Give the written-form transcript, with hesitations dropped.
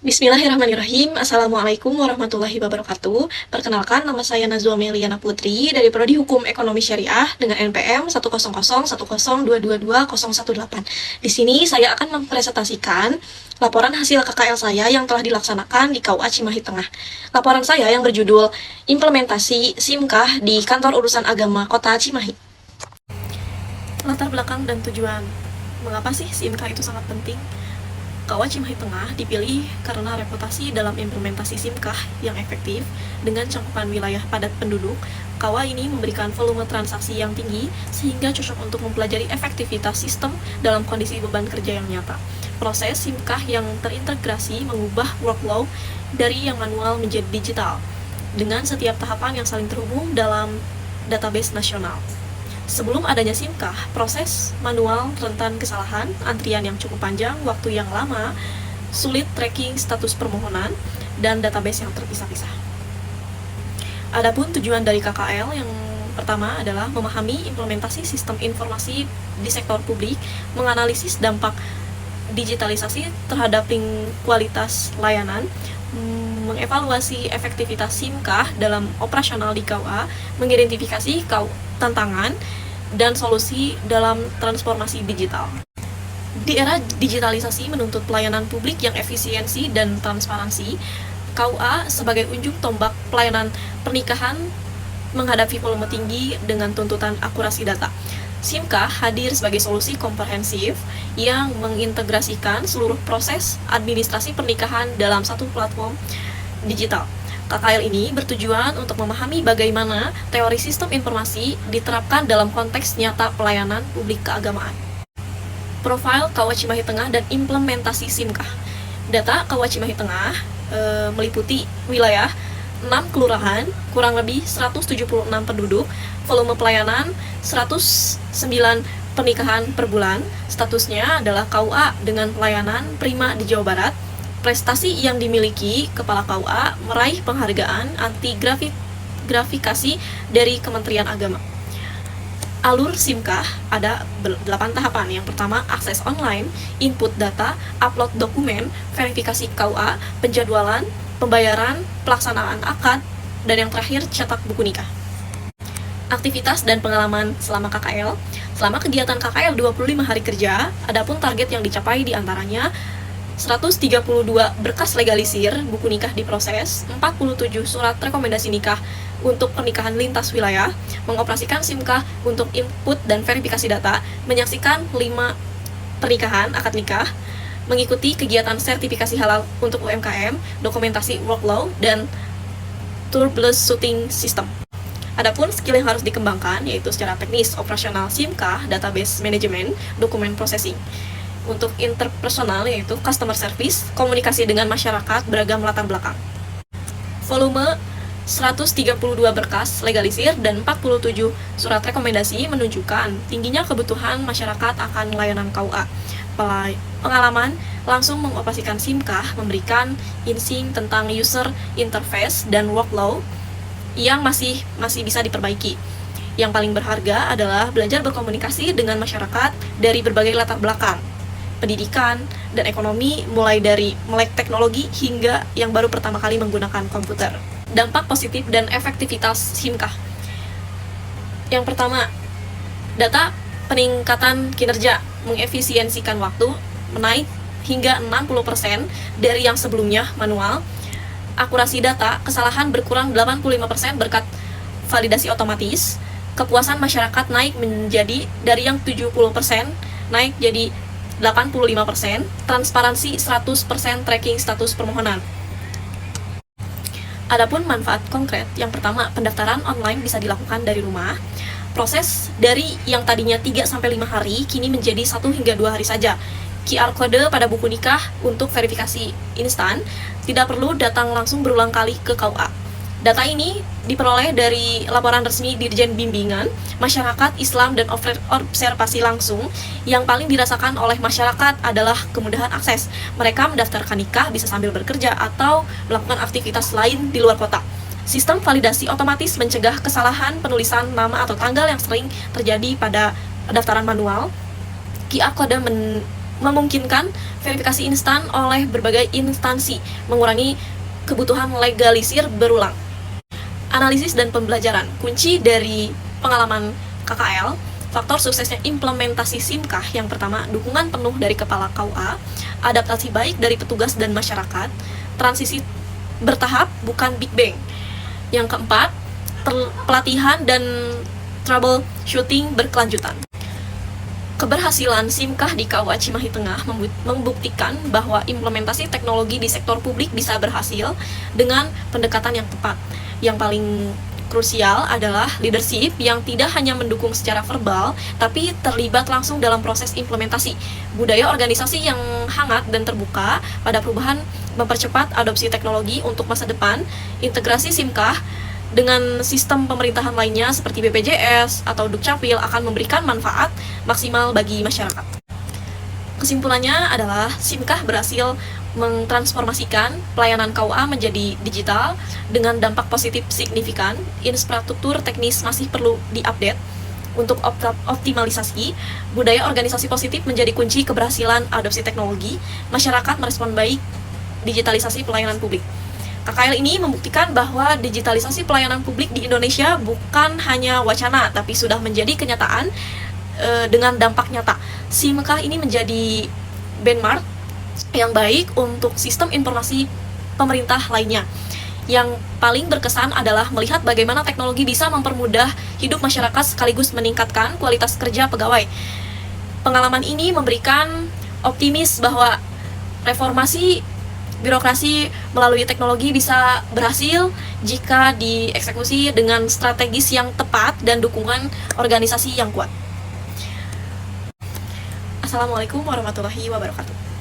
Bismillahirrahmanirrahim. Assalamualaikum warahmatullahi wabarakatuh. Perkenalkan, nama saya Nazwa Meliana Putri dari Prodi Hukum Ekonomi Syariah dengan NPM 1001012222018. Di sini saya akan mempresentasikan laporan hasil KKL saya yang telah dilaksanakan di KUA Cimahi Tengah. Laporan saya yang berjudul Implementasi SIMKAH di Kantor Urusan Agama Kota Cimahi. Latar belakang dan tujuan. Mengapa sih SIMKAH itu sangat penting? KUA Cimahi Tengah dipilih karena reputasi dalam implementasi SIMKAH yang efektif dengan cakupan wilayah padat penduduk. KUA ini memberikan volume transaksi yang tinggi sehingga cocok untuk mempelajari efektivitas sistem dalam kondisi beban kerja yang nyata. Proses SIMKAH yang terintegrasi mengubah workflow dari yang manual menjadi digital dengan setiap tahapan yang saling terhubung dalam database nasional. Sebelum adanya SIMKAH, proses manual rentan kesalahan, antrian yang cukup panjang, waktu yang lama, sulit tracking status permohonan, dan database yang terpisah-pisah. Adapun tujuan dari KKL yang pertama adalah memahami implementasi sistem informasi di sektor publik, menganalisis dampak digitalisasi terhadap kualitas layanan, mengevaluasi efektivitas SIMKAH dalam operasional di KUA, mengidentifikasi tantangan dan solusi dalam transformasi digital. Di era digitalisasi menuntut pelayanan publik yang efisiensi dan transparansi, KUA sebagai ujung tombak pelayanan pernikahan menghadapi volume tinggi dengan tuntutan akurasi data. SIMKAH hadir sebagai solusi komprehensif yang mengintegrasikan seluruh proses administrasi pernikahan dalam satu platform digital. KKL ini bertujuan untuk memahami bagaimana teori sistem informasi diterapkan dalam konteks nyata pelayanan publik keagamaan. Profil KUA Cimahi Tengah dan implementasi SIMKAH. Data KUA Cimahi Tengah meliputi wilayah 6 kelurahan, kurang lebih 176 penduduk, volume pelayanan 109 pernikahan per bulan. Statusnya adalah KUA dengan pelayanan prima di Jawa Barat. Prestasi yang dimiliki Kepala KUA meraih penghargaan anti grafikasi dari Kementerian Agama. Alur SIMKAH ada 8 tahapan. Yang pertama, akses online, input data, upload dokumen, verifikasi KUA, penjadwalan, pembayaran, pelaksanaan akad, dan yang terakhir cetak buku nikah. Aktivitas dan pengalaman selama KKL. Selama kegiatan KKL 25 hari kerja, adapun target yang dicapai diantaranya 132 berkas legalisir buku nikah diproses, 47 surat rekomendasi nikah untuk pernikahan lintas wilayah, mengoperasikan SIMKAH untuk input dan verifikasi data, menyaksikan 5 pernikahan akad nikah, mengikuti kegiatan sertifikasi halal untuk UMKM, dokumentasi workflow, dan tourbus shooting system. Adapun skill yang harus dikembangkan yaitu secara teknis, operasional SIMKAH, database management, dokumen processing. Untuk interpersonal yaitu customer service, komunikasi dengan masyarakat beragam latar belakang. Volume 132 berkas legalisir dan 47 surat rekomendasi menunjukkan tingginya kebutuhan masyarakat akan layanan KUA. Pengalaman langsung mengoperasikan SIMKAH memberikan insting tentang user interface dan workflow yang masih bisa diperbaiki. Yang paling berharga adalah belajar berkomunikasi dengan masyarakat dari berbagai latar belakang, pendidikan, dan ekonomi, mulai dari melek teknologi hingga yang baru pertama kali menggunakan komputer. Dampak positif dan efektivitas SIMKAH. Yang pertama, data peningkatan kinerja, mengefisiensikan waktu, menaik hingga 60% dari yang sebelumnya manual. Akurasi data, kesalahan berkurang 85% berkat validasi otomatis. Kepuasan masyarakat naik menjadi dari yang 70% naik jadi 85%, transparansi 100% tracking status permohonan. Adapun manfaat konkret, yang pertama, pendaftaran online bisa dilakukan dari rumah. Proses dari yang tadinya 3-5 hari, kini menjadi 1 hingga 2 hari saja. QR kode pada buku nikah untuk verifikasi instan, tidak perlu datang langsung berulang kali ke KUA. Data ini diperoleh dari laporan resmi Dirjen Bimbingan Masyarakat Islam dan observasi langsung. Yang paling dirasakan oleh masyarakat adalah kemudahan akses. Mereka mendaftarkan nikah bisa sambil bekerja atau melakukan aktivitas lain di luar kota. Sistem validasi otomatis mencegah kesalahan penulisan nama atau tanggal yang sering terjadi pada pendaftaran manual. QR kode memungkinkan verifikasi instan oleh berbagai instansi, mengurangi kebutuhan legalisir berulang. Analisis dan pembelajaran. Kunci dari pengalaman KKL, faktor suksesnya implementasi SIMKAH yang pertama, dukungan penuh dari Kepala KUA, adaptasi baik dari petugas dan masyarakat, transisi bertahap bukan Big Bang. Yang keempat, pelatihan dan troubleshooting berkelanjutan. Keberhasilan SIMKAH di KUA Cimahi Tengah membuktikan bahwa implementasi teknologi di sektor publik bisa berhasil dengan pendekatan yang tepat. Yang paling krusial adalah leadership yang tidak hanya mendukung secara verbal, tapi terlibat langsung dalam proses implementasi. Budaya organisasi yang hangat dan terbuka pada perubahan mempercepat adopsi teknologi untuk masa depan. Integrasi SIMKAH dengan sistem pemerintahan lainnya seperti BPJS atau Dukcapil akan memberikan manfaat maksimal bagi masyarakat. Kesimpulannya adalah SIMKAH berhasil mentransformasikan pelayanan KUA menjadi digital dengan dampak positif signifikan. Infrastruktur teknis masih perlu diupdate untuk optimalisasi. Budaya organisasi positif menjadi kunci keberhasilan adopsi teknologi. Masyarakat merespon baik digitalisasi pelayanan publik. KKL ini membuktikan bahwa digitalisasi pelayanan publik di Indonesia bukan hanya wacana, tapi sudah menjadi kenyataan dengan dampak nyata. SIMKAH ini menjadi benchmark yang baik untuk sistem informasi pemerintah lainnya. Yang paling berkesan adalah melihat bagaimana teknologi bisa mempermudah hidup masyarakat sekaligus meningkatkan kualitas kerja pegawai. Pengalaman ini memberikan optimis bahwa reformasi birokrasi melalui teknologi bisa berhasil jika dieksekusi dengan strategis yang tepat dan dukungan organisasi yang kuat. Assalamualaikum warahmatullahi wabarakatuh.